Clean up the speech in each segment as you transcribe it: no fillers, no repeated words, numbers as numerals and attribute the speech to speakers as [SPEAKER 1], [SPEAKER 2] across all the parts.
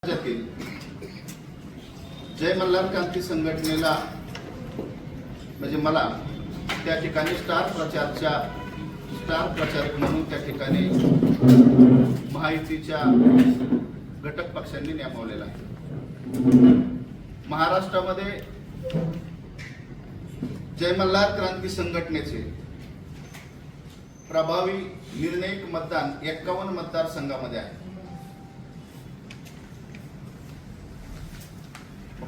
[SPEAKER 1] राज्यातील जय मल्हार क्रांती संघटनेला म्हणजे मला त्या ठिकाणी स्टार प्रचारक म्हणून त्या ठिकाणी महायुतीच्या घटक पक्षांनी नेमवलेला आहे। महाराष्ट्रामध्ये जय मल्हार क्रांती संघटनेचे प्रभावी निर्णायक मतदान 51 मतदारसंघामध्ये आहे।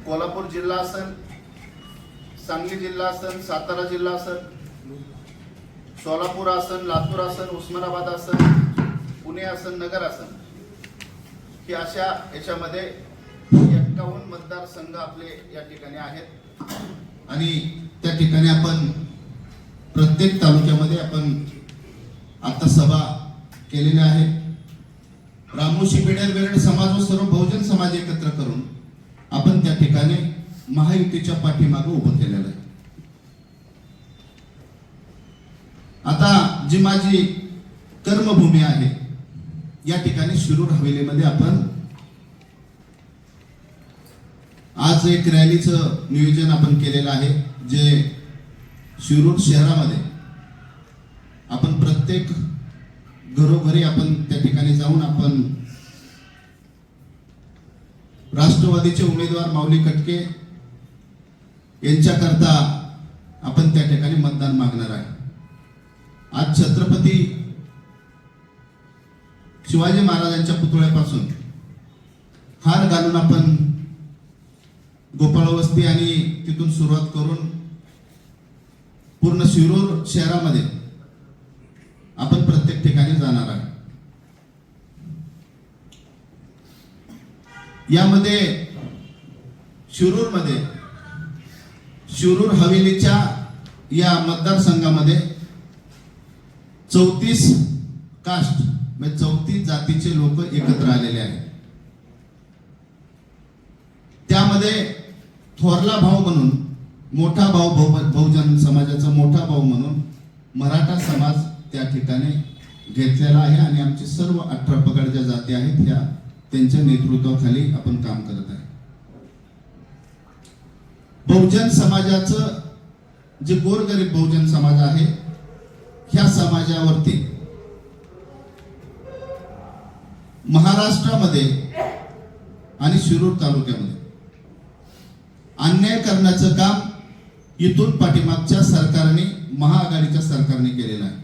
[SPEAKER 1] कोल्हापूर जिल्हा असेल, सांगली जिल्हा असेल, सातारा जिल्हा असेल, सोलापूर असेल, लातूर असेल, उस्मानाबाद असेल, पुणे असेल, नगर असेल, ही अशा याच्यामध्ये 51 मतदारसंघ आपले या ठिकाणी आहेत। आणि त्या ठिकाणी आपण प्रत्येक तालुक्यामध्ये आपण आता सभा केलेल्या आहे। रामोशी बिडर वेरड समाज व सर्व बहुजन समाज एकत्र करून आपण त्या ठिकाणी महायुतीच्या पाठीमागे उभं केलेलं आहे। आता जी माझी कर्मभूमी आहे या ठिकाणी शिरूर हवेलीमध्ये आपण आज एक रॅलीचं नियोजन आपण केलेलं आहे, जे शिरूर शहरामध्ये आपण प्रत्येक घरोघरी आपण त्या ठिकाणी जाऊन आपण राष्ट्रवादीचे उमेदवार माऊली कटके यांच्याकरता आपण त्या ठिकाणी मतदान मागणार आहे। आज छत्रपती शिवाजी महाराजांच्या पुतळ्यापासून हार घालून आपण गोपाळवस्ती आणि तिथून सुरुवात करून पूर्ण शिरूर शहरामध्ये आपण प्रत्येक ठिकाणी जाणार आहे। यामध्ये शिरूर हवेलीच्या या मतदारसंघामध्ये 34 कास्ट म्हणजे 34 जातीचे लोक एकत्र आलेले आहेत। त्यामध्ये थोरला भाऊ म्हणून मोठा भाऊ बहुजन समाजाचा मोठा भाऊ म्हणून मराठा समाज त्या ठिकाणी घेतलेला आहे आणि आमचे सर्व 18 पगड ज्या जाती आहेत ह्या त्यांच्या नेतृत्वाखाली आपण काम करत आहे। बहुजन समाजाचं जे गोरगरीब बहुजन समाज आहे ह्या समाजावरती महाराष्ट्रामध्ये आणि शिरूर तालुक्यामध्ये अन्याय करण्याचं काम इथून पाठीमागच्या सरकारने महाआघाडीच्या सरकारने केलेलं आहे।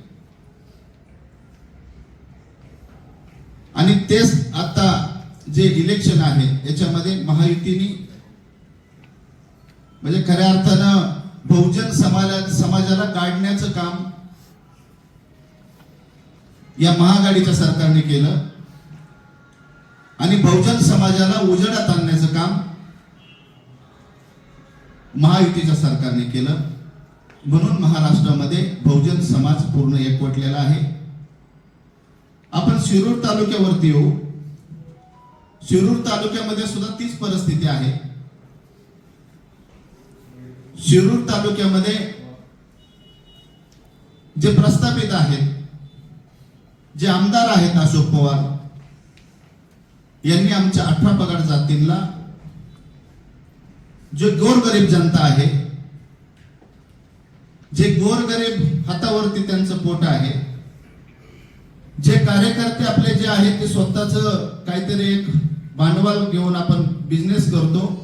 [SPEAKER 1] आणि तेच आता जे इलेक्शन आहे याच्यामध्ये महायुतीने म्हणजे खऱ्या अर्थानं बहुजन समाजाला गाडण्याचं काम या महाआघाडीच्या सरकारने केलं आणि बहुजन समाजाला उजेडात आणण्याचं काम महायुतीच्या सरकारने केलं। म्हणून महाराष्ट्रामध्ये बहुजन समाज पूर्ण एकवटलेला आहे। आपण शिरूर तालुक्यावरती येऊ। शिरूर तालुक्यामध्ये सुद्धा तीच परिस्थिती आहे। शिरूर तालुक्यामध्ये जे प्रस्थापित आहेत, जे आमदार आहेत अशोक पवार यांनी आमच्या 18 पगड जातींना जे गोरगरीब जनता आहे, जे गोरगरीब हातावरती त्यांचं पोट आहे, जे कार्यकर्ते आपले जे आहेत ते स्वतःच काहीतरी एक भांडवल घेऊन आपण बिझनेस करतो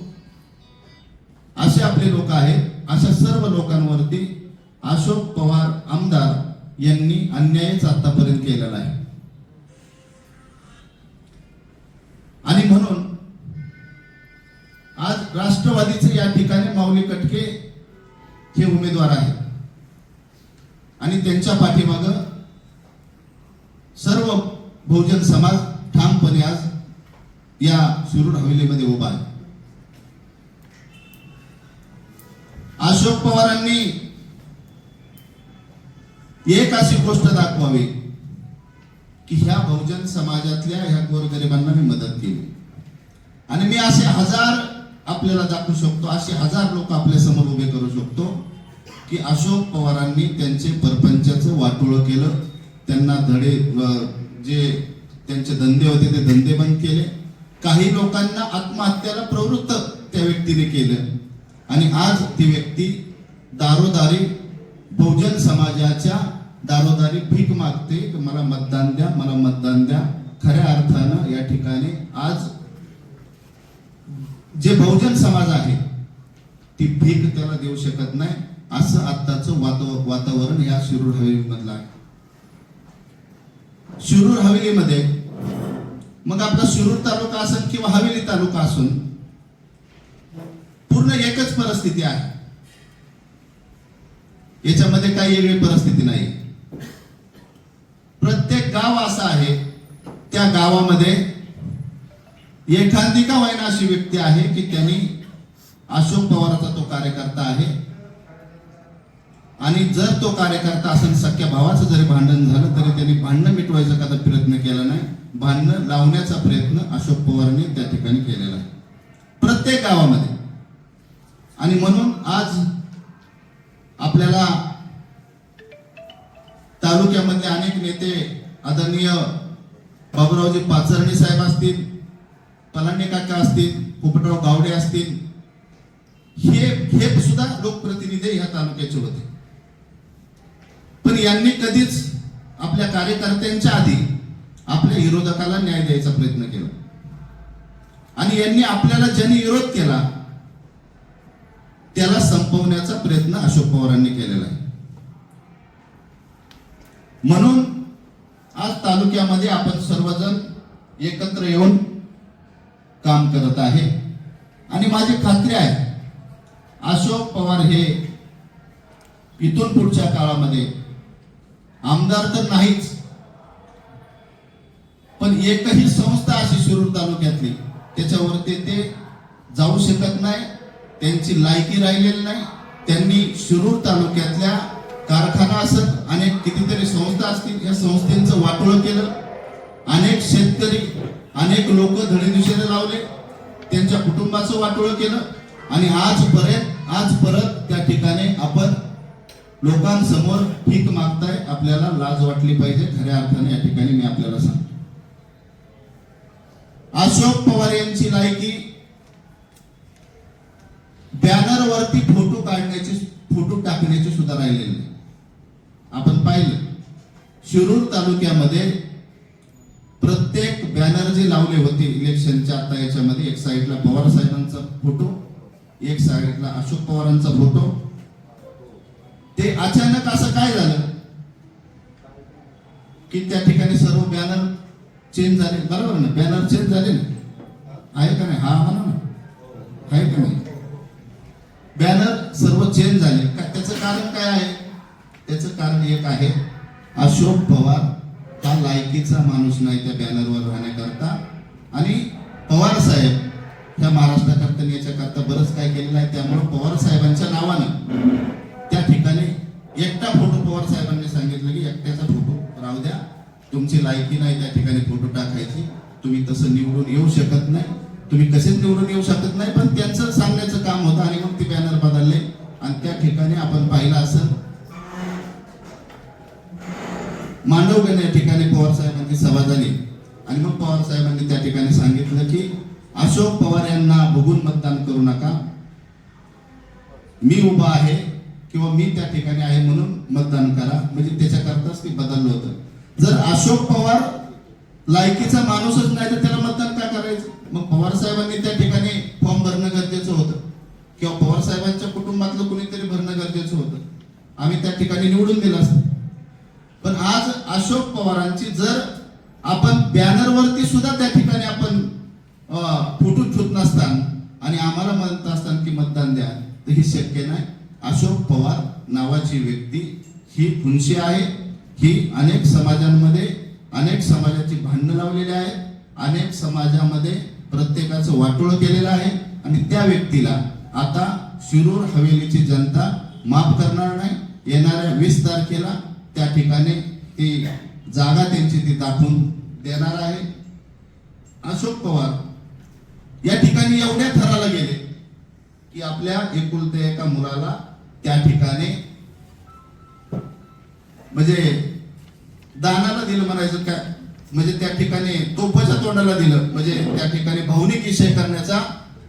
[SPEAKER 1] असे आपले लोक आहेत। अशा सर्व लोकांवरती अशोक पवार आमदार यांनी अन्यायच आतापर्यंत केलेला आहे। आणि म्हणून आज राष्ट्रवादीचे या ठिकाणी माऊली कटके हे उमेदवार आहेत आणि त्यांच्या पाठीमागे सर्व बहुजन समाज ठामपणे आज या शिरूर हवेलीमध्ये उभा आहे। अशोक पवारांनी एक अशी गोष्ट दाखवावी की ह्या बहुजन समाजातल्या ह्या गोरगरिबांना मी मदत केली आणि मी असे हजार आपल्याला दाखवू शकतो, असे हजार लोक आपल्या समोर उभे करू शकतो की अशोक पवारांनी त्यांचे परपंचाचं वाटोळं केलं, त्यांना धडे जे त्यांचे धंदे होते ते धंदे बंद केले, काही लोकांना आत्महत्याला प्रवृत्त त्या व्यक्तीने केलं आणि आज ती व्यक्ती दारोदारी बहुजन समाजाच्या दारोदारी भीक मागते की मला मतदान द्या, मला मतदान द्या. खऱ्या अर्थानं या ठिकाणी आज जे बहुजन समाज आहे ती भीक त्याला देऊ शकत नाही, असं आत्ताचं वातावरण या शिरूर हवेलीमधलं आहे. शिरूर हवेलीमध्ये मग आपला शिरूर तालुका असेल किंवा हवेली तालुका असून पूर्ण एकच परिस्थिती आहे. याच्यामध्ये काही वेगळी परिस्थिती नाही. प्रत्येक गाव असं आहे, त्या गावामध्ये एखादी का होईना अशी व्यक्ती आहे की त्यांनी अशोक पवाराचा तो कार्यकर्ता आहे आणि जर तो कार्यकर्ता असेल सख्या भावाचं जरी भांडण झालं तरी त्यांनी भांडण मिटवायचा कधी प्रयत्न केला नाही. भांडण लावण्याचा प्रयत्न अशोक पवारांनी त्या ठिकाणी केलेला आहे प्रत्येक गावामध्ये. आणि म्हणून आज आपल्याला तालुक्यामधले अनेक नेते आदरणीय बाबूरावजी पाचरणी साहेब असतील, पलांडे काका असतील, पोपटराव गावडे असतील, हे सुद्धा लोकप्रतिनिधी ह्या तालुक्याचे होते. पण यांनी कधीच आपल्या कार्यकर्त्यांच्या आधी आपल्या विरोधकाला न्याय द्यायचा प्रयत्न केला आणि यांनी आपल्याला ज्यांनी विरोध केला त्याला संपवण्याचा प्रयत्न अशोक पवारांनी केलेला आहे. म्हणून आज तालुक्यामध्ये आपण सर्वजण एकत्र येऊन काम करत आहे आणि माझी खात्री आहे अशोक पवार हे इथून पुढच्या काळामध्ये आमदार तर नाहीच, पण एकही संस्था अशी शिरूर तालुक्यातली त्याच्यावरती ते जाऊ शकत नाही, त्यांची लायकी राहिलेली नाही. त्यांनी शिरूर तालुक्यातल्या कारखाना असत, अनेक कितीतरी संस्था असतील, या संस्थेचं वाटोळं केलं. अनेक शेतकरी, अनेक लोक धडीदिशेने लावले, त्यांच्या कुटुंबाचं वाटोळं केलं आणि आज परत त्या ठिकाणी आपण लोकांसमोर भीक मागताय. आपल्याला लाज वाटली पाहिजे. खऱ्या अर्थाने या ठिकाणी मी आपल्याला सांगतो, अशोक पवार यांची लायकी बॅनरवरती फोटो काढण्याची, फोटो टाकण्याची सुद्धा राहिलेली नाही. आपण पाहिलं शिरूर तालुक्यामध्ये प्रत्येक बॅनर जे लावले होते इलेक्शनच्या आता याच्यामध्ये, एक साईडला पवार साहेबांचा फोटो, एक साईडला अशोक पवारांचा फोटो, ते अचानक असं काय झालं की त्या ठिकाणी सर्व बॅनर चेंज झाले. बरोबर ना, बॅनर चेंज झाले ना, आहे का नाही? हा म्हणा ना, आहे का नाही? बॅनर सर्व चेंज झाले. त्याचं कारण काय आहे? त्याचं कारण एक आहे, अशोक पवार हा लायकीचा माणूस नाही त्या बॅनरवर राहण्याकरता. आणि पवार साहेब ह्या महाराष्ट्राकरता याच्याकरता बरंच काय केलेलं आहे. त्यामुळे पवार साहेबांच्या नावानं त्या ठिकाणी एकटा फोटो पवार साहेबांनी सांगितलं की एकट्याचा फोटो राहू द्या, तुमची लायकी नाही त्या ठिकाणी फोटो टाकायची, तुम्ही तसं निवडून येऊ शकत नाही, तुम्ही कसेच निवडून येऊ शकत नाही. पण त्यांचं सांगण्याचं काम होतं आणि मग ते बॅनर बदलले आणि त्या ठिकाणी आपण पाहिलं असं मांडवगण या ठिकाणी पवार साहेबांची सभा झाली आणि मग पवार साहेबांनी त्या ठिकाणी सांगितलं की अशोक पवार यांना बघून मतदान करू नका, मी उभा आहे किंवा मी त्या ठिकाणी आहे म्हणून मतदान करा. म्हणजे त्याच्याकरताच ते बदललं होतं. जर अशोक पवार लायकीचा माणूसच नाही तर त्याला मतदान का करायचं? मग पवार साहेबांनी त्या ठिकाणी फॉर्म भरणं गरजेचं होतं किंवा पवार साहेबांच्या कुटुंबातलं कुणीतरी भरणं गरजेचं होतं. आम्ही त्या ठिकाणी निवडून दिलं असतं. पण आज अशोक पवारांची जर आपण बॅनरवरती सुद्धा त्या ठिकाणी आपण फोटो ठेवत नसताना आणि आम्हाला म्हणत असताना की मतदान द्या, तर ही शक्य नाही. अशोक पवार नावाची व्यक्ती ही खुनशी आहे. ही अनेक समाजांमध्ये अनेक समाजाची भांडणं लावलेली आहेत, अनेक समाजामध्ये प्रत्येकाचं वाटोळं केलेलं आहे आणि त्या व्यक्तीला आता शिरूर हवेलीची जनता माफ करणार नाही. येणाऱ्या 20 तारखेला त्या ठिकाणी ती जागा त्यांची ती दाखवून देणार आहे. अशोक पवार या ठिकाणी एवढ्या थराला गेले की आपल्या एकुलत्या एका मुलाला त्या ठिकाणी म्हणजे दानाला दिलं म्हणायचं काय, म्हणजे त्या ठिकाणी तोफाच्या तोंडाला दिलं, म्हणजे त्या ठिकाणी भावनिक विषय करण्याचा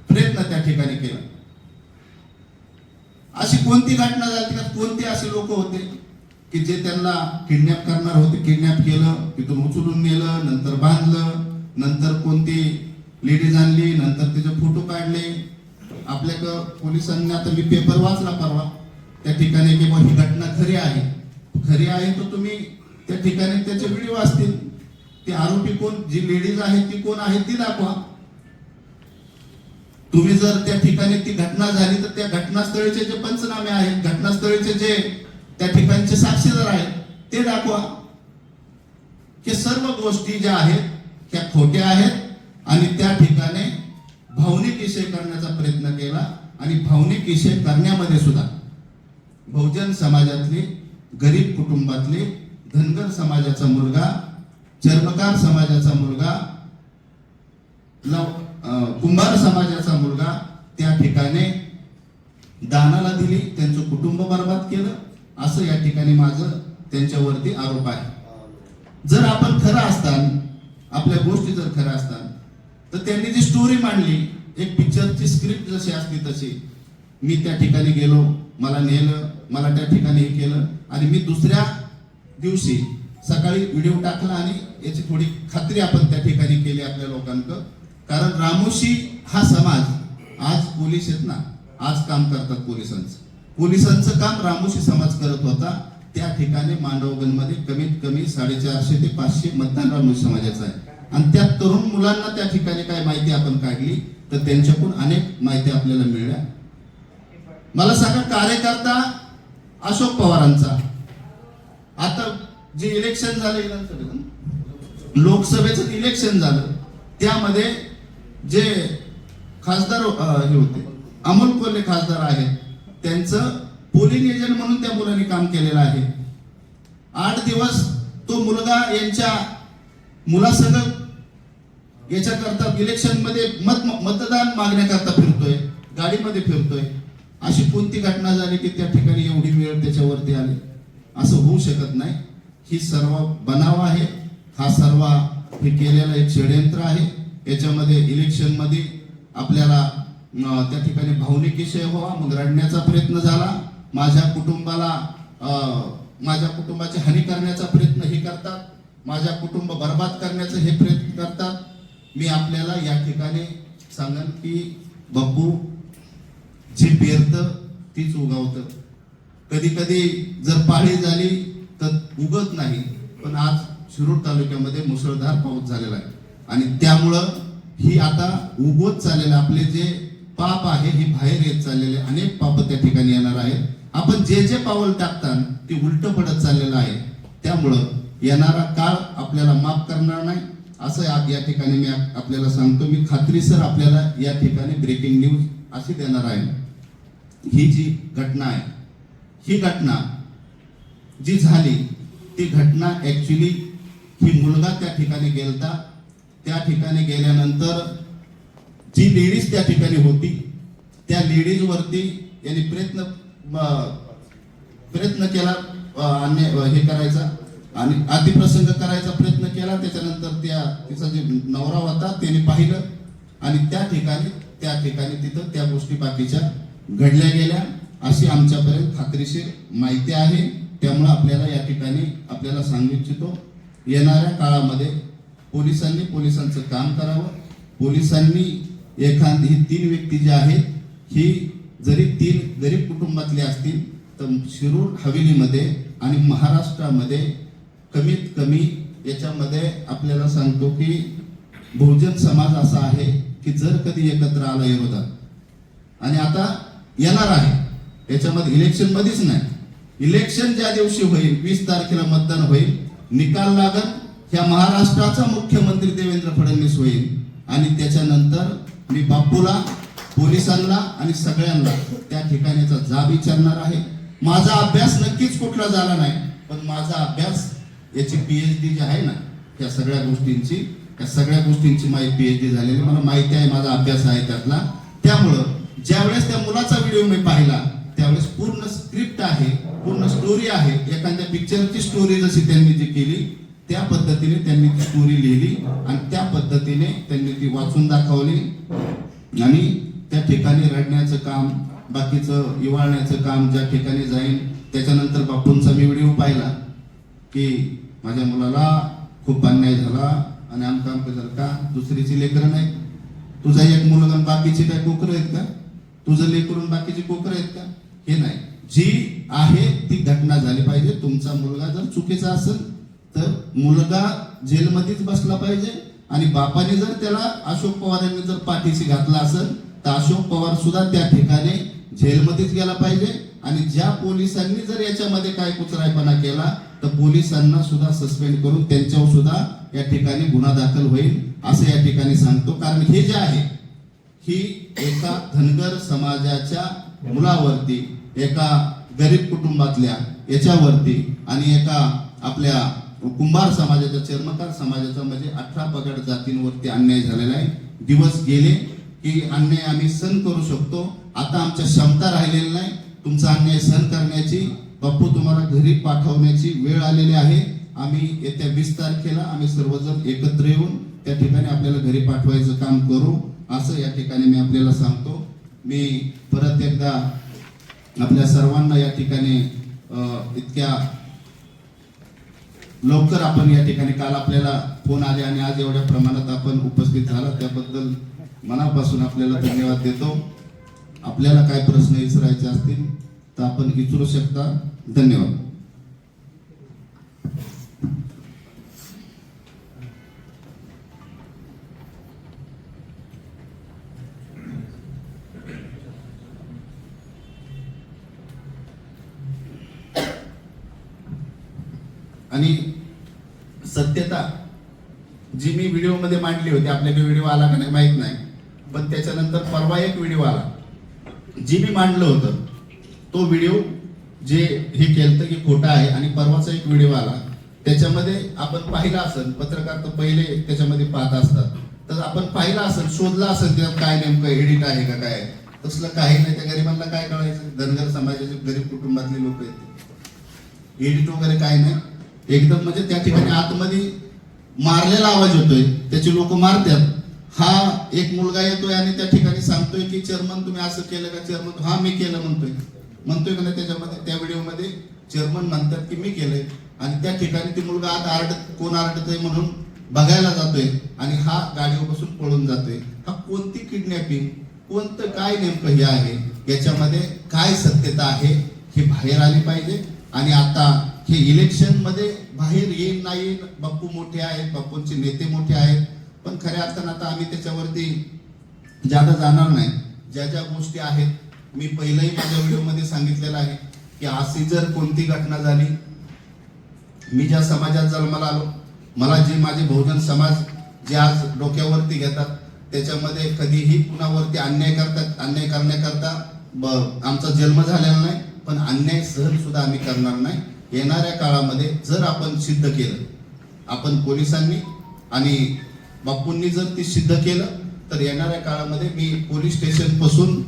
[SPEAKER 1] प्रयत्न त्या ठिकाणी केला. अशी कोणती घटना झाली का, कोणते असे लोक होते की जे त्यांना किडनॅप करणार होते, किडनॅप केलं, तिथून उचलून नेलं, नंतर बांधलं, नंतर कोणती लेडीज आणली, नंतर त्याचे फोटो काढले. आपल्याकडं पोलिसांनी, आता मी पेपर वाचला परवा त्या ठिकाणी की ही घटना खरी आहे, खरी आहे तर तुम्ही त्या ठिकाणी त्याचे व्हिडिओ असतील, ते आरोपी कोण, जी लेडीज आहे ती कोण आहे ती दाखवा. तुम्ही जर त्या ठिकाणी ती घटना झाली तर त्या घटनास्थळीचे जे पंचनामे आहेत, घटनास्थळीचे जे त्या ठिकाणचे साक्षीदार आहेत ते दाखवा. हे सर्व गोष्टी ज्या आहेत त्या खोट्या आहेत आणि त्या ठिकाणी भावनिक विषय करण्याचा प्रयत्न केला. आणि भावनिक विषय करण्यामध्ये सुद्धा बहुजन समाजातली, गरीब कुटुंबातली, धनगर समाजाचा मुलगा, चर्मकार समाजाचा मुलगा, कुंभार समाजाचा मुलगा त्या ठिकाणी दानाला दिली, त्यांचं कुटुंब बर्बाद केलं, असं या ठिकाणी माझं त्यांच्यावरती आरोप आहे. जर आपण खरं असताना, आपल्या गोष्टी जर खऱ्या असतात, तर त्यांनी जी स्टोरी मांडली, एक पिक्चरची स्क्रिप्ट जशी असते तशी, मी त्या ठिकाणी गेलो, मला नेलं, मला त्या ठिकाणी हे केलं, आणि मी दुसऱ्या दिवशी सकाळी व्हिडिओ टाकला आणि याची थोडी खात्री आपण त्या ठिकाणी केली आपल्या लोकांकडं. कारण रामोशी हा समाज आज पोलीस आहेत ना, आज काम करतात पोलिसांचं काम रामोशी समाज करत होता. त्या ठिकाणी मांडवगणमध्ये कमीत कमी 450 ते 500 मतदान रामोशी समाजाचं आहे. आणि त्या तरुण मुलांना त्या ठिकाणी काय माहिती आपण काढली तर त्यांच्याकडून अनेक माहिती आपल्याला मिळाल्या. मला सांगा, कार्यकर्ता अशोक पवारांचा आता जे इलेक्शन झालं, लोकसभेचं इलेक्शन झालं, त्यामध्ये जे खासदार हे होते, अमोल कोल्हे खासदार आहेत, त्यांचं पोलिंग एजंट म्हणून त्या मुलांनी काम केलेलं आहे. 8 दिवस तो मुलगा यांच्या मुलासंग याच्याकरता इलेक्शन मध्ये मतदान मागण्याकरता फिरतोय, गाडीमध्ये फिरतोय. अशी कोणती घटना झाली की त्या ठिकाणी एवढी वेळ त्याच्यावरती आली? असं होऊ शकत नाही. ही सर्व बनाव आहे, हा सर्व हे केलेलं एक षडयंत्र आहे. याच्यामध्ये इलेक्शन मध्ये आपल्याला त्या ठिकाणी भावनिक विषय व्हावा, मग रडण्याचा प्रयत्न झाला. माझ्या कुटुंबाची हानी करण्याचा प्रयत्न हे करतात, माझ्या कुटुंब बर्बाद करण्याचा हे प्रयत्न करतात. मी आपल्याला या ठिकाणी सांगेन की बापू जे पेरतं तीच उगवतं. कधी कधी जर पाळी झाली तर उगत नाही, पण आज शिरूर तालुक्यामध्ये मुसळधार पाऊस झालेला आहे आणि त्यामुळं ही आता उगवत चाललेलं आपले जे पाप आहे हे बाहेर येत चाललेले, अनेक पाप त्या ठिकाणी येणार आहेत. आपण जे जे पाऊल टाकताना ते उलट पडत चाललेलं आहे. त्यामुळं येणारा काळ आपल्याला माफ करणार नाही असं या ठिकाणी मी आपल्याला सांगतो. मी खात्रीसर आपल्याला या ठिकाणी ब्रेकिंग न्यूज अशी देणार आहे. ही जी घटना आहे, ही घटना जी झाली ती घटना ऍक्च्युली ही मुलगा त्या ठिकाणी गेलता. त्या ठिकाणी गेल्यानंतर जी लेडीज त्या ठिकाणी होती त्या लेडीज वरती यांनी प्रयत्न केला हे करायचा आणि अतिप्रसंग करायचा प्रयत्न केला. त्याच्यानंतर तिचा जे नवरा होता त्याने पाहिलं आणि त्या ठिकाणी तिथं त्या गोष्टी बाकीच्या घडल्या गेल्या अशी आमच्यापर्यंत खात्रीशीर माहिती आहे. त्यामुळे आपल्याला या ठिकाणी आपल्याला सांगू इच्छितो, येणाऱ्या काळामध्ये पोलिसांचं काम करावं. पोलिसांनी एखादी 3 व्यक्ती जे आहेत ही जरी 3 गरीब कुटुंबातले असतील तर शिरूर हवेलीमध्ये आणि महाराष्ट्रामध्ये कमीत कमी याच्यामध्ये आपल्याला सांगतो की बहुजन समाज असा आहे की जर कधी एकत्र आला विरोधात आणि आता येणार आहे, याच्यामध्ये इलेक्शन मध्येच नाही, इलेक्शन ज्या दिवशी होईल 20 तारखेला मतदान होईल, निकाल लागल, ह्या महाराष्ट्राचा मुख्यमंत्री देवेंद्र फडणवीस होईल. आणि त्याच्यानंतर मी बापूला, पोलिसांना आणि सगळ्यांना त्या ठिकाणीचा जाब विचारणार आहे. माझा अभ्यास नक्कीच कुठला झाला नाही, पण माझा अभ्यास याची PhD जी आहे ना, या सगळ्या गोष्टींची माझी PhD झालेली, मला माहिती आहे, माझा अभ्यास आहे त्यातला. त्यामुळं ज्यावेळेस त्या मुलाचा व्हिडिओ मी पाहिला त्यावेळेस पूर्ण स्क्रिप्ट आहे, पूर्ण स्टोरी आहे, एखाद्या पिक्चरची स्टोरी जशी त्यांनी जी केली त्या पद्धतीने त्यांनी ती स्टोरी लिहिली आणि त्या पद्धतीने त्यांनी ती वाचून दाखवली आणि त्या ठिकाणी रडण्याचं काम, बाकीचं इवाळण्याचं काम ज्या ठिकाणी जाईल. त्याच्यानंतर बापूंचा मी व्हिडिओ पाहिला की माझ्या मुलाला खूप अन्याय झाला आणि आमचं झालं का, दुसरीची लेकरं नाही, तुझा एक मुलगा बाकीचे काय कोकरं आहेत का, तुझं लेकरून बाकीची कोकरं आहेत का, हे नाही. जी आहे ती घटना झाली पाहिजे. तुमचा मुलगा जर चुकीचा असेल तर मुलगा जेलमध्येच बसला पाहिजे आणि बापाने जर त्याला अशोक पवार यांनी जर पाठीशी घातला असेल तर अशोक पवार सुद्धा त्या ठिकाणी जेलमध्येच गेला पाहिजे. आणि ज्या पोलिसांनी जर याच्यामध्ये काय कुचरायपणा केला तर पोलिसांना सुद्धा सस्पेंड करून त्यांच्यावर सुद्धा या ठिकाणी गुन्हा दाखल होईल असं या ठिकाणी सांगतो. कारण हे जे आहे ही एका धनगर समाजाच्या मुलावरती, एका गरीब कुटुंबातल्या याच्यावरती आणि एका आपल्या कुंभार समाजाच्या, चर्मकार समाजाचा म्हणजे 18 पगड जातींवरती अन्याय झालेला आहे. दिवस गेले की अन्याय आम्ही सहन करू शकतो. आता आमच्या क्षमता राहिलेली नाही तुमचा अन्याय सहन करण्याची. बापू तुम्हाला घरी पाठवण्याची वेळ आलेली आहे. आम्ही येत्या 20 तारखेला आम्ही सर्वजण एकत्र येऊन त्या ठिकाणी आपल्याला घरी पाठवायचं काम करू असं या ठिकाणी मी आपल्याला सांगतो. मी परत एकदा आपल्या सर्वांना या ठिकाणी इतक्या लवकर आपण या ठिकाणी काल आपल्याला फोन आले आणि आज एवढ्या प्रमाणात आपण उपस्थित झाला त्याबद्दल मनापासून आपल्याला धन्यवाद देतो. आपल्याला काय प्रश्न विचारायचे असतील तर आपण विचारू शकता. धन्यवाद. आणि सत्यता जी मी व्हिडिओ मध्ये मांडली होती, आपल्याकडे व्हिडिओ आला का नाही माहित नाही, पण त्याच्यानंतर परवा एक व्हिडिओ आला जी मी मांडलं होतं. तो व्हिडिओ जे हे केलं की खोटा आहे आणि परवाचा एक व्हिडिओ आला त्याच्यामध्ये आपण पाहिला असेल, पत्रकार तर पहिले त्याच्यामध्ये पाहत असतात, तर आपण पाहिला असेल, शोधला असेल त्यात काय नेमकं एडिट आहे का काय. तसलं काही नाही. त्या गरिबांना काय कळायचं, धनगर समाजाचे गरीब कुटुंबातले लोक आहेत, एडिट वगैरे काय नाही. एकदम म्हणजे त्या ठिकाणी आतमध्ये मारलेला आवाज येतोय, त्याचे लोक मारतात. हा एक मुलगा येतोय आणि त्या ठिकाणी सांगतोय की चेअरमन तुम्ही असं केलं का, चेअरमन हा मी केलं म्हणतोय का नाही. त्याच्यामध्ये त्या व्हिडिओमध्ये चेअरमन म्हणतात की मी केलंय आणि त्या ठिकाणी ती मुलगा आत कोण आरडतय म्हणून बघायला जातोय आणि हा गाडीवर बसून पळून जातोय. हा कोणती किडनॅपिंग, कोणतं काय नेमकं हे आहे, याच्यामध्ये काय सत्यता आहे हे बाहेर आली पाहिजे. आणि आता हे इलेक्शन मध्ये बाहेर येईल नाही येईल, बाप्पू मोठे आहेत, बाप्पूंचे नेते मोठे आहेत, पण खऱ्या अर्थानं आता आम्ही त्याच्यावरती जादा जाणार नाही. ज्या ज्या गोष्टी आहेत मी पहिल्याही माझ्या व्हिडिओमध्ये सांगितलेलं आहे की अशी जर कोणती घटना झाली, मी ज्या समाजात जन्माला आलो, मला जे माझे बहुजन समाज जे आज डोक्यावरती घेतात त्याच्यामध्ये कधीही कुणावरती अन्याय करण्याकरता आमचा जन्म झालेला नाही, पण अन्याय सहन सुद्धा आम्ही करणार नाही. येणाऱ्या काळामध्ये जर आपण सिद्ध केलं, आपण पोलिसांनी आणि बापूंनी जर ती सिद्ध केलं तर येणाऱ्या काळामध्ये मी पोलीस स्टेशन पासून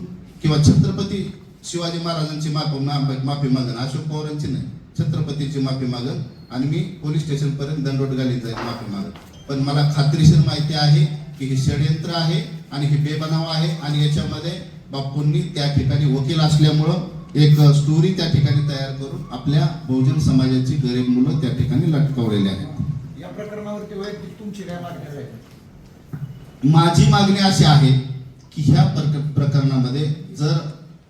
[SPEAKER 1] किंवा छत्रपती शिवाजी महाराजांची माफी मागन, अशोक पवारांची नाही, छत्रपतीची माफी मागन आणि मी पोलीस स्टेशन पर्यंत दंडोट घालीत जाईल माफी मागन. पण मला खात्रीशीर माहिती आहे की हे षडयंत्र आहे आणि हे बेबनाव आहे आणि याच्यामध्ये बापूंनी त्या ठिकाणी वकील असल्यामुळं एक स्टोरी त्या ठिकाणी तयार करून आपल्या बहुजन समाजाची गरीब मुलं त्या ठिकाणी लटकवलेली आहेत.
[SPEAKER 2] या प्रकरणावरती वैयक्तिक तुमची काय मागणी आहे?
[SPEAKER 1] माझी मागणी अशी आहे की ह्या प्रकरणामध्ये जर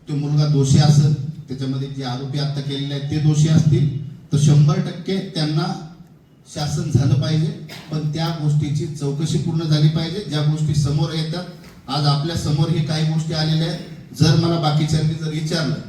[SPEAKER 1] तो मुलगा दोषी असेल, त्याच्यामध्ये जे आरोपी आता केलेले आहेत ते दोषी असतील तर 100% त्यांना शासन झालं पाहिजे. पण त्या गोष्टीची चौकशी पूर्ण झाली पाहिजे. ज्या गोष्टी समोर येतात, आज आपल्या समोर ही काही गोष्टी आलेल्या आहेत, जर मला बाकीच्यांनी जर विचारलं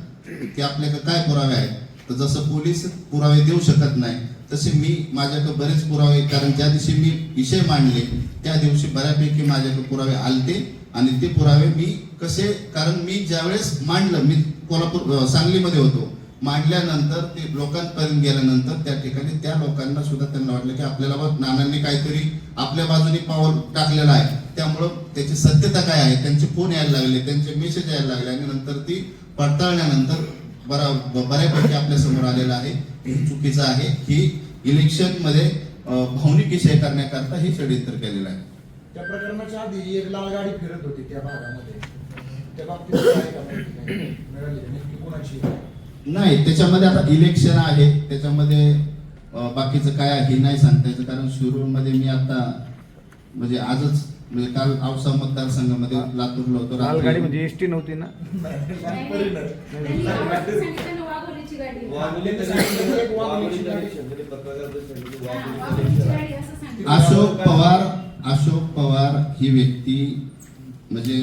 [SPEAKER 1] की आपल्याकडे काय पुरावे आहेत, तर जसं पोलीस पुरावे देऊ शकत नाही तसे मी माझ्याकडे बरेच पुरावे, कारण ज्या दिवशी मी विषय मांडले त्या दिवशी बऱ्यापैकी माझ्याकडे पुरावे आलते आणि ते पुरावे मी कसे, कारण मी ज्यावेळेस मांडलं, मी कोल्हापूर सांगलीमध्ये होतो, मांडल्यानंतर ते लोकांपर्यंत गेल्यानंतर त्या ठिकाणी त्या लोकांना सुद्धा त्यांना वाटलं की आपल्याला नानांनी काहीतरी आपल्या बाजूने पाऊल टाकलेलं आहे, त्यामुळं त्याची सत्यता काय आहे, त्यांचे फोन यायला लागले, त्यांचे मेसेज यायला लागले आणि नंतर ती पडताळल्यानंतर बऱ्यापैकी आपल्या समोर आलेलं आहे की चुकीचं आहे. ही इलेक्शन मध्ये भावनिक विषय करण्याकरता हे षडयंत्र केलेलं आहे.
[SPEAKER 2] त्या प्रकरणाच्या आधी एक लाल गाडी फिरत होती त्या भागामध्ये, त्या बाबतीत काय का माहिती नाही मिळाली नक्की कोणाची?
[SPEAKER 1] नाही, त्याच्यामध्ये आता इलेक्शन आहे, त्याच्यामध्ये बाकीचं काय आहे हे नाही सांगता येतं. कारण शिरूरमध्ये मी आता म्हणजे आजच म्हणजे काल औसा मतदारसंघामध्ये लातूरला होतो.
[SPEAKER 3] लाल गाडी म्हणजे एसटी नव्हती ना?
[SPEAKER 1] अशोक पवार ही व्यक्ती म्हणजे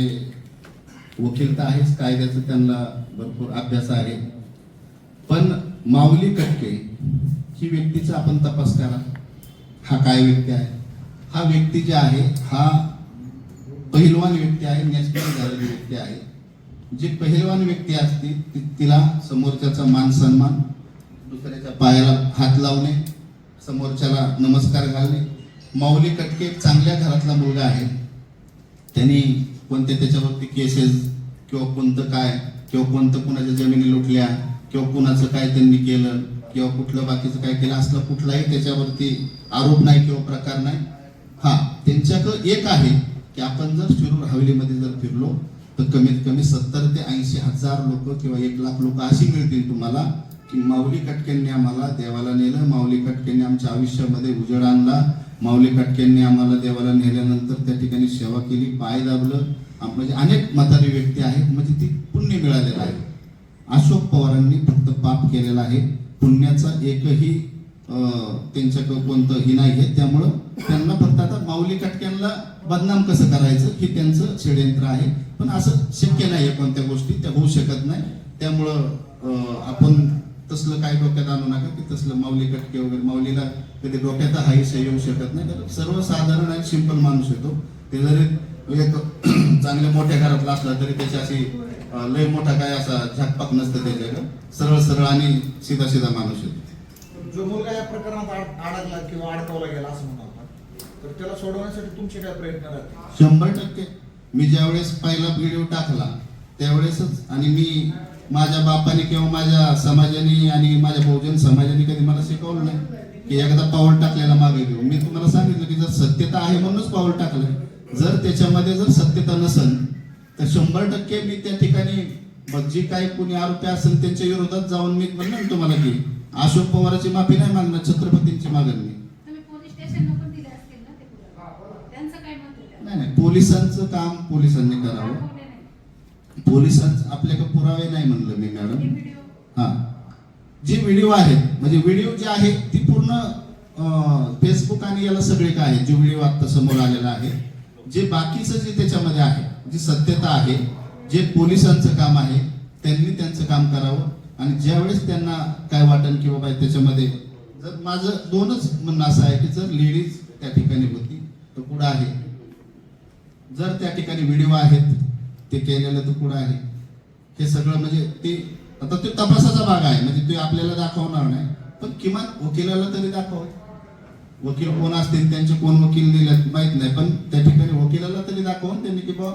[SPEAKER 1] वकीलता आहेच, कायद्याचा त्यांना भरपूर अभ्यास आहे. पण माऊली कटके ही व्यक्तीचा आपण तपास करा. हा काय व्यक्ती आहे? हा व्यक्ती जे आहे हा पहिलवान व्यक्ती आहे, नॅशनल झालेली व्यक्ती आहे. जी पहिलवान व्यक्ती असते तिला समोरच्याचा मान सन्मान, दुसऱ्याच्या पायाला हात लावणे, समोरच्याला नमस्कार घालणे. माऊली कटके एक चांगल्या घरातला मुलगा आहे. त्यांनी कोणत्या त्याच्यावरती केसेस किंवा कोणतं काय किंवा कोणतं कुणाच्या जमिनी लुटल्या किंवा कुणाचं काय त्यांनी केलं किंवा कुठलं बाकीचं काय केलं असलं कुठलाही त्याच्यावरती आरोप नाही किंवा प्रकार नाही. हा, त्यांच्याकडं एक आहे की आपण जर शिरूर हवेलीमध्ये जर फिरलो तर कमीत कमी 70 ते 80 हजार लोक किंवा 1 लाख लोक अशी मिळतील तुम्हाला की माऊली कटकेंनी आम्हाला देवाला नेलं, माऊली कटकेंनी आमच्या आयुष्यामध्ये उजेड आणला, माऊली कटकेंनी आम्हाला देवाला नेल्यानंतर त्या ठिकाणी सेवा केली, पाय दाबलं. म्हणजे अनेक म्हातारी व्यक्ती आहेत, म्हणजे ती पुण्य मिळालेलं आहे. अशोक पवारांनी फक्त पाप केलेलं आहे, पुण्याचा एकही त्यांच्याकडे कोणतंही नाही आहे. त्यामुळं त्यांना फक्त आता माऊली कटक्यांना बदनाम कसं करायचं हे त्यांचं षडयंत्र आहे. पण असं शक्य नाही आहे, कोणत्या गोष्टी त्या होऊ शकत नाही. त्यामुळं आपण तसलं काय डोक्यात आणू नका की तसलं माऊली कटके वगैरे, माऊलीला कधी डोक्यात हाही येऊ शकत नाही. तर सर्वसाधारण आणि सिंपल माणूस येतो. ते जरी एक चांगल्या मोठ्या घरातला असला तरी त्याची अशी लय मोठा काय असा झाकपाक नसतं त्याच्याकडे, सरळ सरळ आणि सीधा सीधा माणूस येतो.
[SPEAKER 2] जो मुलगा या प्रकरणात अडकला किंवा अडकवला गेला असं म्हणा आपण, तर त्याला सोडवण्यासाठी तुमचे काय प्रयत्न राहतील?
[SPEAKER 1] 100%. मी ज्यावेळेस पहिला व्हिडिओ टाकला त्यावेळेसच, आणि मी माझ्या बापाने किंवा माझ्या समाजाने आणि माझ्या बहुजन समाजाने कधी मला शिकवलं नाही की एकदा पाऊल टाकलेला मागे घेऊ. मी तुम्हाला सांगितलं की जर सत्यता आहे म्हणूनच पाऊल टाकलंय. जर त्याच्यामध्ये जर सत्यता नसेल तर 100% मी त्या ठिकाणी जी काही कोणी आरोपी असेल त्यांच्या विरोधात जाऊन मी म्हणणार तुम्हाला की अशोक पवाराची माफी नाही मागणार, छत्रपतींची मागण मी. नाही, पोलिसांचं काम पोलिसांनी करावं. पोलिसांचं आपल्याकडे पुरावे नाही म्हणलं मी मॅडम. हा, जे व्हिडिओ आहेत म्हणजे व्हिडिओ जे आहे ती पूर्ण फेसबुक आणि याला सगळे काय आहे, जो व्हिडिओ आता समोर आलेला आहे, जे बाकीचं जे त्याच्यामध्ये आहे, जी सत्यता आहे, जे पोलिसांचं काम आहे त्यांनी त्यांचं काम करावं. आणि ज्यावेळेस त्यांना काय वाटेल की बाबा त्याच्यामध्ये, जर माझं दोनच म्हणणं असं आहे की जर लेडीज त्या ठिकाणी होती तर पुढं आहे, जर त्या ठिकाणी व्हिडिओ आहेत ते केलेलं तर पुढं आहे. हे सगळं म्हणजे ते आता ते तपासाचा भाग आहे, म्हणजे ते आपल्याला दाखवणार नाही, पण किमान वकिलाला तरी दाखव. वकील कोण असतील, त्यांचे कोण वकील दिलेत माहित नाही, पण त्या ठिकाणी वकिलाला तरी दाखवून त्यांनी की बाबा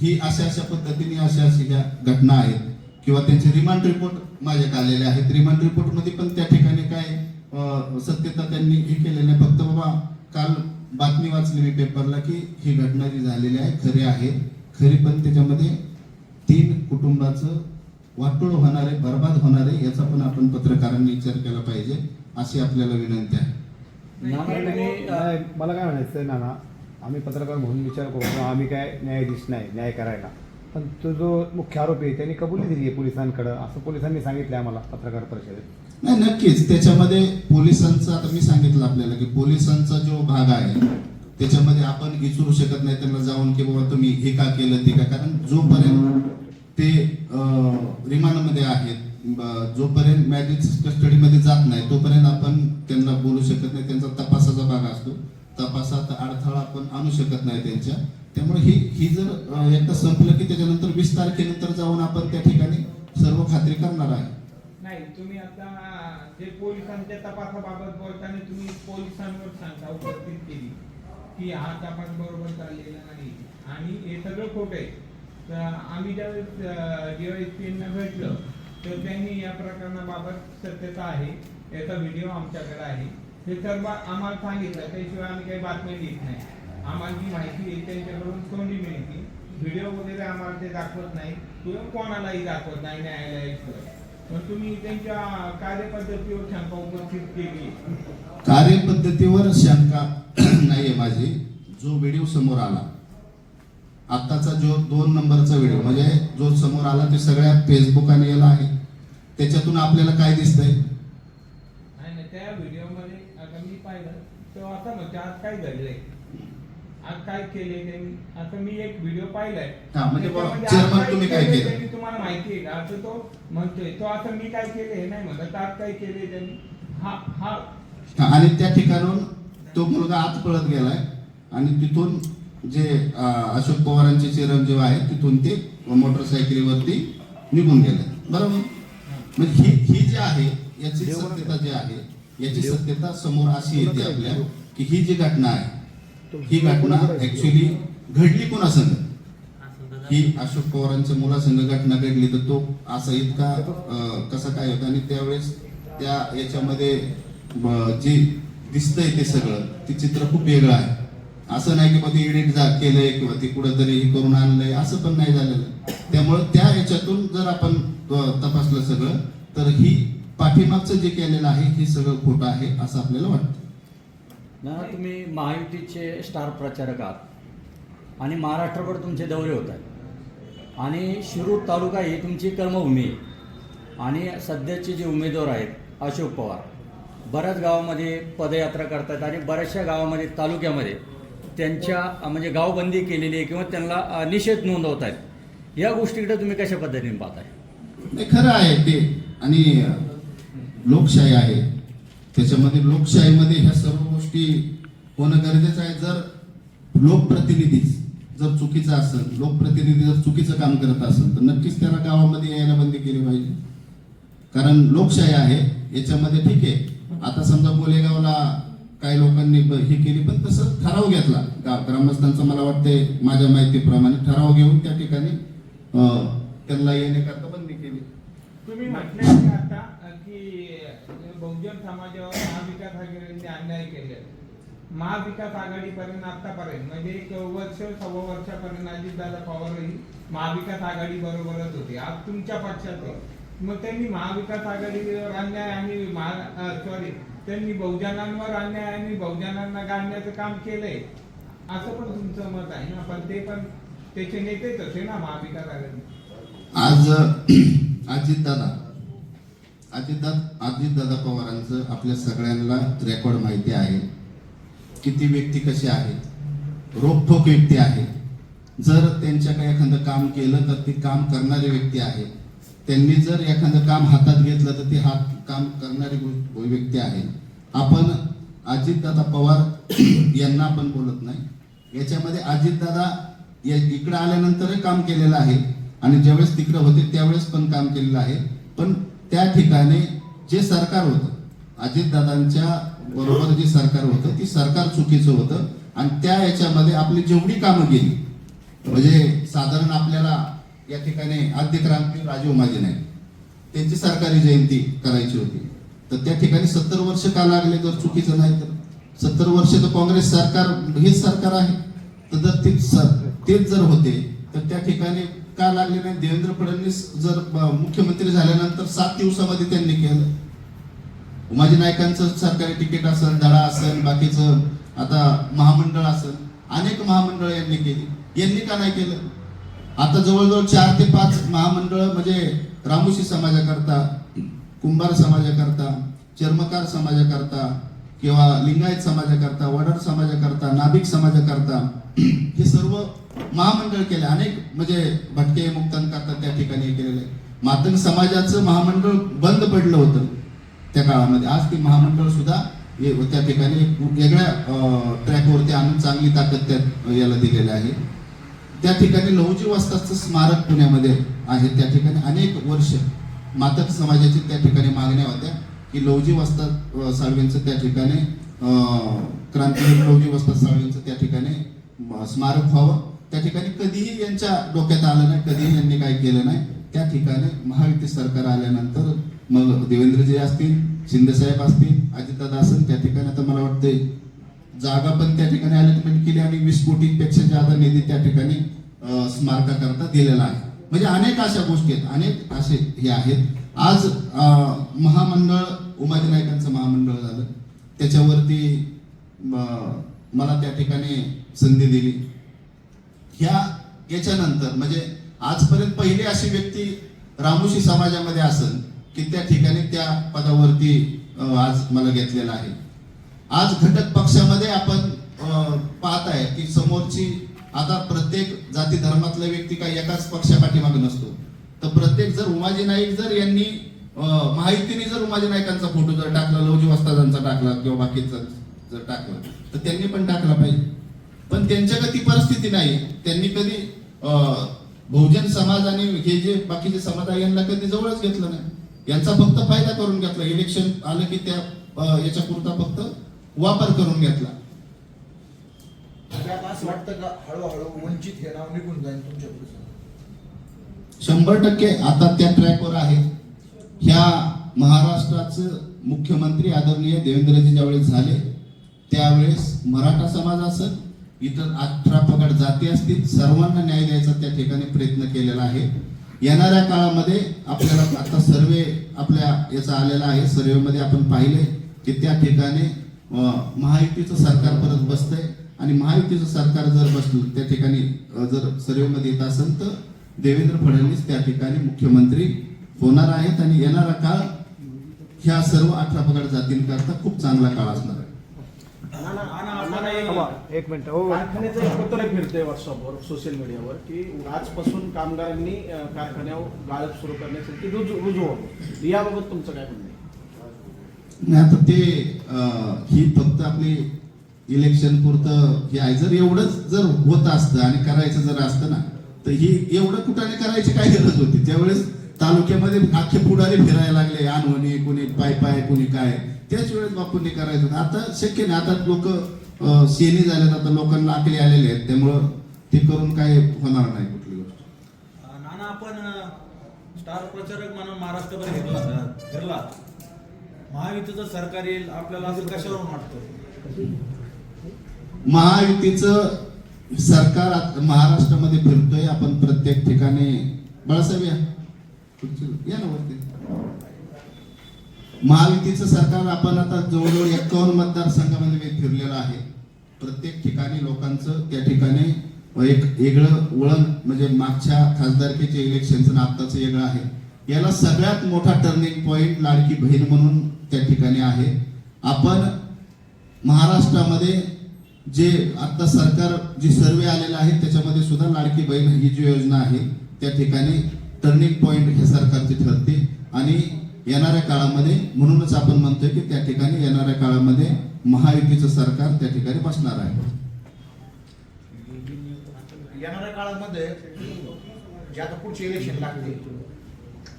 [SPEAKER 1] ही अशा पद्धतीने अशा ज्या घटना आहेत किंवा त्यांचे रिमांड रिपोर्ट माझ्याकडे आलेले आहेत. रिमांड रिपोर्ट मध्ये पण त्या ठिकाणी काय सत्यता त्यांनी हे केलेलं नाही. फक्त बाबा काल बातमी वाचली मी पेपरला की ही घटना जी झालेली आहे खरी आहे, खरी, पण त्याच्यामध्ये 3 कुटुंबाचं वाटोळ होणारे, बर्बाद होणारे याचा पण आपण पत्रकारांनी विचार केला पाहिजे, अशी आपल्याला विनंती आहे.
[SPEAKER 3] मला काय म्हणायचं नाना, आम्ही पत्रकार म्हणून विचार करू, आम्ही काय न्यायाधीश नाही न्याय करायला, पण तो जो मुख्य आरोपी आहे त्यांनी कबुली दिली आहे पोलिसांकडे, असं पोलिसांनी सांगितलं आम्हाला पत्रकार परिषदेत.
[SPEAKER 1] नाही, नक्कीच त्याच्यामध्ये पोलिसांचा, आता मी सांगितलं आपल्याला की पोलिसांचा जो भाग आहे त्याच्यामध्ये आपण विचारू शकत नाही त्यांना जाऊन की बाबा तुम्ही हे का केलं ते का, कारण जोपर्यंत ते रिमांडमध्ये आहेत, जोपर्यंत मॅजिस्ट्रेट कस्टडीमध्ये जात नाही तोपर्यंत आपण त्यांना बोलू शकत नाही. त्यांचा तपासाचा भाग असतो, तपासात अडथळा आपण आणू शकत नाही त्यांच्या. त्यामुळे ही जर एकदा संपलं की त्याच्यानंतर 20 तारखेनंतर जाऊन आपण त्या ठिकाणी सर्व खात्री करणार आहे.
[SPEAKER 4] नाही, तुम्ही आता जे पोलिसांच्या तपासाबाबत बोलताना तुम्ही पोलिसांवर शंका उपस्थित केली की हा तपास बरोबर चाललेला नाही आणि हे सगळं खोटं आहे. तर आम्ही ज्यावेळेस DYSP भेटलं तर त्यांनी या प्रकरणाबाबत सत्यता आहे, याचा व्हिडिओ आमच्याकडे आहे, हे सर्व आम्हाला सांगितलं, त्याशिवाय आम्ही काही बातमी देत नाही. आम्हाला जी माहिती आहे त्यांच्याकडून तोंडी मिळते. व्हिडिओ वगैरे आम्हाला ते दाखवत नाही किंवा कोणालाही दाखवत नाही न्यायालयाशिवाय. पण तुम्ही त्यांच्या कार्यपद्धतीवर शंका उपस्थित केली.
[SPEAKER 1] कार्यपद्धतीवर शंका नाहीये माझी. जो व्हिडिओ समोर आला आत्ताचा, जो 2 नंबरचा व्हिडिओ म्हणजे जो समोर आला ते सगळ्या फेसबुक आणि याला आहे, त्याच्यातून आपल्याला काय दिसतंय?
[SPEAKER 4] नाही, त्या व्हिडिओमध्ये आता मी पाहिलं तेव्हा आता म्हणते आज काय घडलंय, आज काय केले त्यांनी. आता मी एक व्हिडिओ पाहिलाय.
[SPEAKER 1] हा, म्हणजे
[SPEAKER 4] त्याच्यामध्ये
[SPEAKER 1] चेअरमन
[SPEAKER 4] आज
[SPEAKER 1] तुम्ही काय केलं?
[SPEAKER 4] त्यांनी तुम्हाला माहिती आहे का असं तो म्हणतोय. तो असं मी काय केले हे नाही म्हणत, आज काय केले त्यांनी. हा
[SPEAKER 1] आणि त्या ठिकाणून तो मुलगा आत पळत गेलाय आणि तिथून जे अशोक पवारांचे चिरंजीव आहेत तिथून ते मोटरसायकलीवरती निघून गेले. बरोबर. म्हणजे ही जी आहे याची सत्यता जी आहे, याची सत्यता समोर अशी येते आपल्या की ही जी घटना आहे, ही घटना ऍक्च्युली घडली कोणासंग? ही अशोक पवारांच्या मुलासंग घटना घडली. तर तो असा इतका कसा काय होता आणि त्यावेळेस त्या याच्यामध्ये जे दिसतंय ते सगळं, ते चित्र खूप वेगळं आहे. असं नाही की मग ते एडिट केलंय किंवा ते कुठंतरी हे करून आणलंय, असं पण नाही झालेलं. त्यामुळे त्या याच्यातून जर आपण तपासलं सगळं तर ही पाठीमागचं जे केलेलं आहे हे सगळं खोटं आहे असं आपल्याला वाटतं.
[SPEAKER 5] ना तुम्ही महायुतीचे स्टार प्रचारक आहात आणि महाराष्ट्रभर तुमचे दौरे होत आहेत आणि शिरूर तालुका ही तुमची कर्मभूमी आहे आणि सध्याचे जे उमेदवार आहेत अशोक पवार बऱ्याच गावामध्ये पदयात्रा करतात आणि बऱ्याचशा गावामध्ये तालुक्यामध्ये त्यांच्या म्हणजे गावबंदी केलेली आहे किंवा त्यांना निषेध नोंदवत आहेत. या गोष्टीकडे तुम्ही कशा पद्धतीने पाहताय?
[SPEAKER 1] नाही, खरं आहे ते. आणि लोकशाही आहे, त्याच्यामध्ये लोकशाहीमध्ये ह्या सर्व गोष्टी होणं गरजेचं आहे. जर लोकप्रतिनिधी जर चुकीचा असेल, लोकप्रतिनिधी जर चुकीचं काम करत असेल तर नक्कीच त्याला गावामध्ये यायला बंदी केली पाहिजे. कारण लोकशाही आहे याच्यामध्ये. ठीक आहे, आता समजा बोलेगावला काही लोकांनी हे केली, पण तसं ठराव घेतला ग्रामस्थांचा, मला वाटतंय माझ्या माहितीप्रमाणे ठराव घेऊन त्या ठिकाणी त्यांना येण्याकरता बंदी केली.
[SPEAKER 4] तुम्ही म्हटलं की आता की बहुजन समाजावर महाविकास आघाडीने अन्याय केले. महाविकास आघाडीपर्यंत आतापर्यंत म्हणजे 1 वर्ष 1.25 वर्षापर्यंत अजितदादा पवारही महाविकास आघाडी बरोबरच होते. आज तुमच्या पक्षात आहे. मग त्यांनी महाविकास आघाडीवर अन्याय आणि त्यांनी बहुजनांवर अन्याय आणि बहुजनांना गाडण्याचं काम केलंय असं पण तुमचं मत आहे ना. पण ते पण त्याचे नेतेच होते ना महाविकास आघाडी.
[SPEAKER 1] आज अजितदादा पवारांचं आपल्या सगळ्यांना रेकॉर्ड माहिती आहे. किती व्यक्ती कशी आहेत, रोखोक व्यक्ती आहे. जर त्यांच्याकडे एखादं काम केलं तर ते काम करणारे व्यक्ती आहे. त्यांनी जर एखादं काम हातात घेतलं तर ते काम करणारी व्यक्ती आहे. आपण अजितदादा पवार यांना आपण बोलत नाही. याच्यामध्ये अजितदादा इकडे आल्यानंतरही काम केलेलं आहे आणि ज्यावेळेस तिकडे होते त्यावेळेस पण काम केलेलं आहे. पण त्या ठिकाणी जे सरकार होतं, अजितदादांच्या बरोबर जे सरकार होतं, ती सरकार चुकीचं होतं. आणि त्या याच्यामध्ये आपली जेवढी कामं गेली, म्हणजे साधारण आपल्याला या ठिकाणी आद्य क्रांती राजीव माजी नाही त्यांची सरकारी जयंती करायची होती, तर त्या ठिकाणी 70 वर्ष का लागले? जर चुकीचं नाही तर 70 वर्ष तर काँग्रेस सरकार हेच सरकार आहे. तर जर तेच जर होते तर त्या ठिकाणी का लागले नाही? देवेंद्र फडणवीस जर मुख्यमंत्री झाल्यानंतर 7 दिवसामध्ये त्यांनी केलं. उमाजी नायकांचं सरकारी तिकीट असेल, धडा असेल, बाकीचं आता महामंडळ असेल, अनेक महामंडळ यांनी केली. यांनी का नाही केलं? आता जवळजवळ 4 ते 5 महामंडळ म्हणजे रामोशी समाजाकरता, कुंभार समाजाकरता, चर्मकार समाजाकरता किंवा लिंगायत समाजाकरता, वडार समाजाकरता, नाभिक समाजाकरता हे सर्व महामंडळ केले. अनेक म्हणजे भटके मुक्तांकरता त्या ठिकाणी केलेले. मातंग समाजाचं महामंडळ बंद पडलं होतं त्या काळामध्ये. आज ती महामंडळ सुद्धा त्या ठिकाणी वेगळ्या ट्रॅकवरती आणून चांगली ताकद त्या याला दिलेली आहे. त्या ठिकाणी लहुजी वस्ताचं स्मारक पुण्यामध्ये आहे. त्या ठिकाणी अनेक वर्ष मातक समाजाची त्या ठिकाणी मागण्या होत्या की लहुजी वस्ताद साळवींचं त्या ठिकाणी क्रांतीवीर लहुजी वस्ताद साळवींचं त्या ठिकाणी स्मारक व्हावं. त्या ठिकाणी कधीही यांच्या डोक्यात आलं नाही, कधीही यांनी काय केलं नाही. त्या ठिकाणी महायुती सरकार आल्यानंतर मग देवेंद्रजी असतील, शिंदेसाहेब असतील, अजितदादा असेल त्या ठिकाणी आता मला वाटतंय जागा पण त्या ठिकाणी अलॉटमेंट केली आणि 20 कोटीपेक्षा जादा निधी त्या ठिकाणी स्मारकाकरता दिलेला आहे. म्हणजे अनेक अशा गोष्टी आहेत, अनेक असे हे आहेत. आज महामंडळ उमाजी नाईकांचं महामंडळ झालं, त्याच्यावरती मला त्या ठिकाणी संधी दिली. याच्यानंतर म्हणजे आजपर्यंत पहिली अशी व्यक्ती रामोशी समाजामध्ये असेल की त्या ठिकाणी त्या पदावरती आज मला घेतलेला आहे. आज घटक पक्षामध्ये आपण पाहत आहे की समोरची आता प्रत्येक जाती धर्मातला व्यक्ती काही एकाच पक्षापाठीमागे नसतो. तर प्रत्येक जर उमाजी नाईक जर यांनी माहितीने जर उमाजी नाईकांचा फोटो जर टाकला, लवजी वस्तादांचा टाकला किंवा बाकीचा जर टाकला तर त्यांनी पण टाकला पाहिजे. पण त्यांच्याकडे ती परिस्थिती नाही. त्यांनी कधी बहुजन समाज आणि हे जे बाकीचे समाज आहे यांना कधी जवळच घेतलं नाही. यांचा फक्त फायदा करून घेतला. इलेक्शन आलं की त्या याच्यापुरता फक्त वापर करून घेतला.
[SPEAKER 2] त्यात असं वाटतं का हळूहळू वंचित हे नाव निघून जाईल तुमच्या पुढे?
[SPEAKER 1] 100% आता त्या ट्रॅकवर आहे. ह्या महाराष्ट्राचे मुख्यमंत्री आदरणीय देवेंद्रजी ज्यावेळेस झाले त्यावेळेस मराठा समाज असेल, इतर 18 पगड जाती असतील, सर्वांना न्याय द्यायचा त्या ठिकाणी प्रयत्न केलेला आहे. येणाऱ्या काळामध्ये आपल्याला आता सर्वे आपल्या याचा आलेला आहे. सर्वेमध्ये आपण पाहिले की त्या ठिकाणी महायुतीचं सरकार परत बसतंय आणि महायुतीचं सरकार जर बसलं त्या ठिकाणी जर सर्वेमध्ये येत असेल तर देवेंद्र फडणवीस त्या ठिकाणी मुख्यमंत्री होणार आहेत आणि येणारा काळ ह्या सर्व 18 पगड जातींकरता खूप चांगला काळ असणार आहे.
[SPEAKER 3] एक मिनिट.
[SPEAKER 6] कारखान्याचं एक पत्र फिरतंय व्हॉट्सअपवर, सोशल मीडियावर की आजपासून कामगारांनी कारखान्यावर गाळप सुरू करण्यासाठी रुजू व्हावं. याबाबत तुमचं काय म्हणणं आहे?
[SPEAKER 1] नाही आता ते ही फक्त आपली इलेक्शन पुरतं हे आहे. जर एवढंच जर होत असतं आणि करायचं जर असतं ना तर ही एवढं कुठाने करायची काय गरज होती. त्यावेळेस तालुक्यामध्ये अख्खे पुढारी फिरायला लागले, अनहोनी, कोणी पाय कोणी काय, त्याच वेळेस बापूंनी करायचं. आता शक्य नाही. आता लोक शेणी झालेत, आता लोकांना आकली आलेले आहेत, त्यामुळं ते करून काय होणार नाही कुठली गोष्ट.
[SPEAKER 7] नाना, आपण स्टार प्रचारक म्हणून महाराष्ट्रभर फिरला. महायुतीचं सरकार येईल आपल्याला असं कशावरून वाटतं?
[SPEAKER 1] महायुतीचं सरकार महाराष्ट्रामध्ये फिरतोय. आपण प्रत्येक ठिकाणी बाळासाहेब या ना वरती. महायुतीचं सरकार आपण आता जवळजवळ 51 मतदारसंघामध्ये फिरलेलं आहे. प्रत्येक ठिकाणी लोकांचं त्या ठिकाणी एक वेगळं वळण म्हणजे मागच्या खासदारकीचे इलेक्शनचं आत्ताचं वेगळं आहे. याला सगळ्यात मोठा टर्निंग पॉइंट लाडकी बहीण म्हणून त्या ठिकाणी आहे. आपण महाराष्ट्रामध्ये जे आता सरकार जे सर्वे आलेला आहे त्याच्यामध्ये सुद्धा लाडकी बहीण ही जी योजना आहे त्या ठिकाणी टर्निंग पॉइंट हे सरकारचे ठरते आणि येणाऱ्या काळामध्ये म्हणूनच आपण म्हणतोय की त्या ठिकाणी येणाऱ्या काळामध्ये महायुतीचं सरकार त्या ठिकाणी बसणार आहे.
[SPEAKER 2] येणाऱ्या काळामध्ये जे आता पुढचे इलेक्शन लागते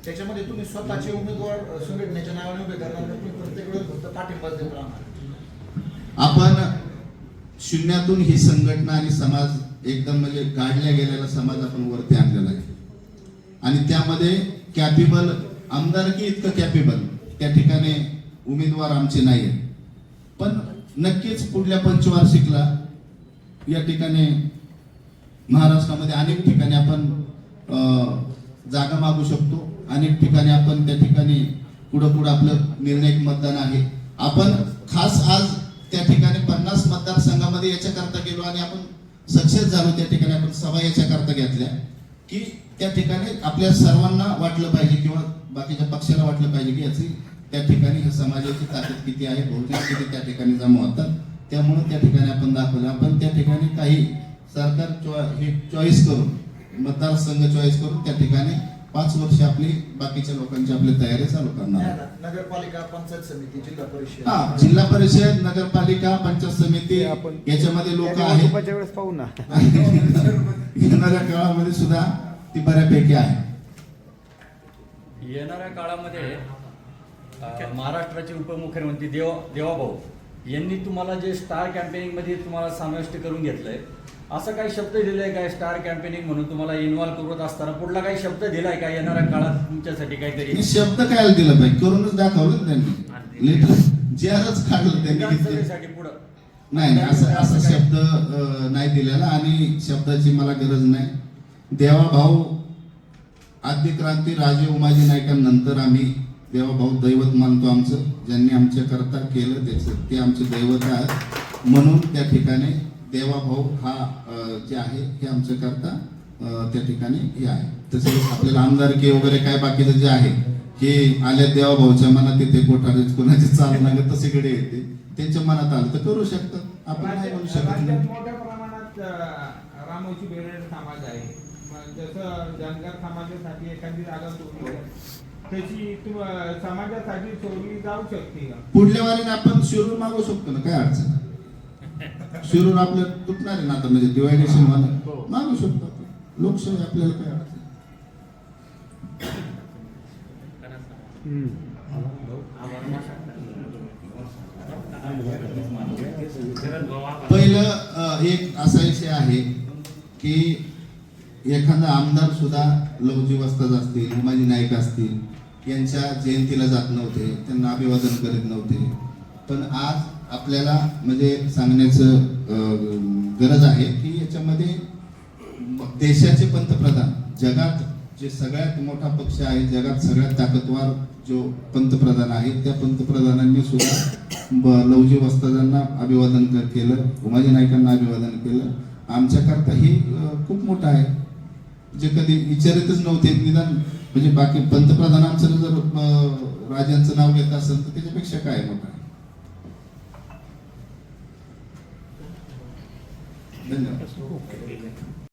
[SPEAKER 2] त्याच्यामध्ये तुम्ही स्वतःचे उमेदवार संघटनेच्या नावाने उभे करणार, तुम्ही प्रत्येक वेळेस फक्त पाठिंबा देत राहणार?
[SPEAKER 1] आपण शून्यातून ही संघटना आणि समाज एकदम म्हणजे गाडल्या गेलेला समाज आपण वरती आणलेला आहे आणि त्यामध्ये कॅपेबल आमदारकी इतकं कॅपेबल त्या ठिकाणी उमेदवार आमचे नाही आहेत. पण नक्कीच पुढल्या पंचवार्षिकला या ठिकाणी महाराष्ट्रामध्ये अनेक ठिकाणी आपण जागा मागू शकतो. अनेक ठिकाणी आपण त्या ठिकाणी पुढं आपलं निर्णायक मतदान आहे. आपण खास आज त्या ठिकाणी 50 मतदारसंघामध्ये याच्याकरता गेलो आणि आपण सक्सेस झालो. त्या ठिकाणी आपण सभा याच्याकरता घेतल्या की त्या ठिकाणी आपल्या सर्वांना वाटलं पाहिजे किंवा बाकीच्या पक्षाला वाटलं पाहिजे की याची त्या ठिकाणी ह्या समाजाची ताकद किती आहे, बहुजन किती त्या ठिकाणी जमा होतात. त्यामुळे त्या ठिकाणी आपण दाखवलं. आपण त्या ठिकाणी काही सरकार हे चॉईस करून मतदारसंघ चॉईस करून त्या ठिकाणी 5 वर्ष आपली बाकीच्या लोकांची आपली तयारी चालू करणार.
[SPEAKER 2] नगरपालिका, पंचायत समिती, जिल्हा परिषद.
[SPEAKER 1] हा, जिल्हा परिषद, नगरपालिका, पंचायत समिती याच्यामध्ये लोक आहेत.
[SPEAKER 3] वेळेस पाहू ना.
[SPEAKER 1] येणाऱ्या काळामध्ये सुद्धा ती बऱ्यापैकी आहे.
[SPEAKER 5] येणाऱ्या काळामध्ये महाराष्ट्राचे उपमुख्यमंत्री देवाभाऊ यांनी तुम्हाला जे स्टार कॅम्पेनिंग मध्ये तुम्हाला समाविष्ट करून घेतलंय, असं काही शब्द दिलाय काय स्टार कॅम्पेनिंग म्हणून तुम्हाला इन्व्हॉल्व करत असताना पुढला काही शब्द दिलाय का येणाऱ्या काळात तुमच्यासाठी काहीतरी?
[SPEAKER 1] शब्द काय दिला पाहिजे, करूनच दाखवलं त्यांनी. लेटर जेरच काढलं त्यांनी घेतली.
[SPEAKER 5] विधानसभेसाठी पुढं
[SPEAKER 1] नाही असं असा शब्द नाही दिलेला आणि शब्दाची मला गरज नाही. देवाभाऊ आद्यक्रांती राजे उमाजी नाईकांनंतर आम्ही देवाभाऊ दैवत मानतो आमचं. ज्यांनी आमच्या करता केलं त्याचं ते आमचे दैवत आहेत. म्हणून त्या ठिकाणी देवाभाऊ हा जे आहे हे आमच्या करता त्या ठिकाणी हे आहे. तसेच आपल्याला आमदारकी वगैरे काय बाकीचं जे आहे हे आल्या देवाभाऊच्या मनात येते. कोठारे कोणाचे चालू लागत तसेकडे येते. त्यांच्या मनात आलं तर करू शकतात. आपण नाही म्हणू शकत
[SPEAKER 4] राज्यात
[SPEAKER 1] नाही.
[SPEAKER 4] मोठ्या प्रमाणात रामोशी बेरेड समाज आहे. मग जसं धनगर समाजासाठी एखादी जागा सोडली आहे, तशी समाजासाठी सोडली जाऊ शकते का?
[SPEAKER 1] पुढल्या वारीने आपण शिरूर मागू शकतो ना, काय अडचण आहे? शिरूर आपलं तुटणार आहे ना आता, म्हणजे डिवायडेशन मागू शकतो आपण. लोकशाही आपल्याला काय अडचण पहिलं एक असा विषय आहे की एखादा आमदार सुद्धा लवजी वस्ताद असतील, उमाजी नाईक असतील, यांच्या जयंतीला जात नव्हते, त्यांना अभिवादन करीत नव्हते. पण आज आपल्याला म्हणजे सांगण्याचं गरज आहे की याच्यामध्ये देशाचे पंतप्रधान, जगात जे सगळ्यात मोठा पक्ष आहे, जगात सगळ्यात ताकदवार जो पंतप्रधान आहे, त्या पंतप्रधानांनी सुद्धा लवजी वस्तादांना अभिवादन केलं, उमाजी नाईकांना अभिवादन केलं. आमच्याकरता हे खूप मोठं आहे, जे कधी विचारितच नव्हते. निदान म्हणजे बाकी पंतप्रधानांचं जर राजांचं नाव घेत असेल तर त्याच्यापेक्षा काय मोठं आहे. धन्यवाद.